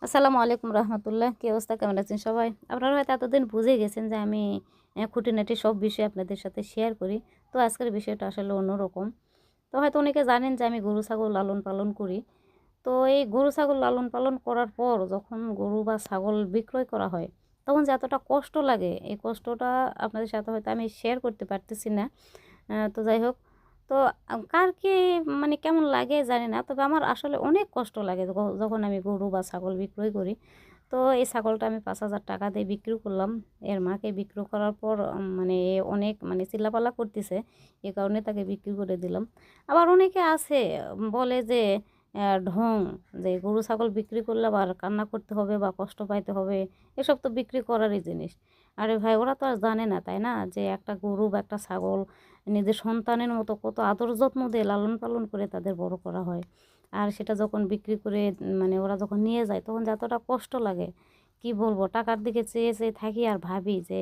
আসসালামু আলাইকুম রহমতুল্লাহ। কী অবস্থা, কেমন আছেন সবাই? আপনারা হয়তো এতদিন বুঝে গেছেন যে আমি খুঁটিনাটি সব বিষয় আপনাদের সাথে শেয়ার করি। তো আজকের বিষয়টা আসলে অন্যরকম। তো হয়তো অনেকে জানেন যে আমি গরু ছাগল লালন পালন করি। তো এই গরু ছাগল লালন পালন করার পর যখন গরু বা ছাগল বিক্রয় করা হয়, তখন যে এতটা কষ্ট লাগে, এই কষ্টটা আপনাদের সাথে হয়তো আমি শেয়ার করতে পারতেছি না। তো যাই হোক, তো কার কি মানে কেমন লাগে জানি না। তবে আমার আসলে অনেক কষ্ট লাগে যখন আমি গরু বা ছাগল বিক্রয় করি। তো এই ছাগলটা আমি ৳৫,০০০ দিয়ে বিক্রি করলাম। এর মাকে বিক্রি করার পর মানে এ অনেক মানে চিল্লাপাল্লা করতেছে। এ কারণে তাকে বিক্রি করে দিলাম। আবার অনেকে আছে বলে যে ঢং, যে গরু ছাগল বিক্রি করলে আবার কান্না করতে হবে বা কষ্ট পাইতে হবে। এসব তো বিক্রি করারই জিনিস। আরে ভাই, ওরা তো আর জানে না, তাই না? যে একটা গরু বা একটা ছাগল নিজের সন্তানের মতো কত আদর যত্ন দিয়ে লালন পালন করে তাদের বড় করা হয়। আর সেটা যখন বিক্রি করে মানে ওরা যখন নিয়ে যায় তখন যে এতটা কষ্ট লাগে, কি বলবো? টাকার দিকে চেয়ে, চেয়ে থাকি আর ভাবি যে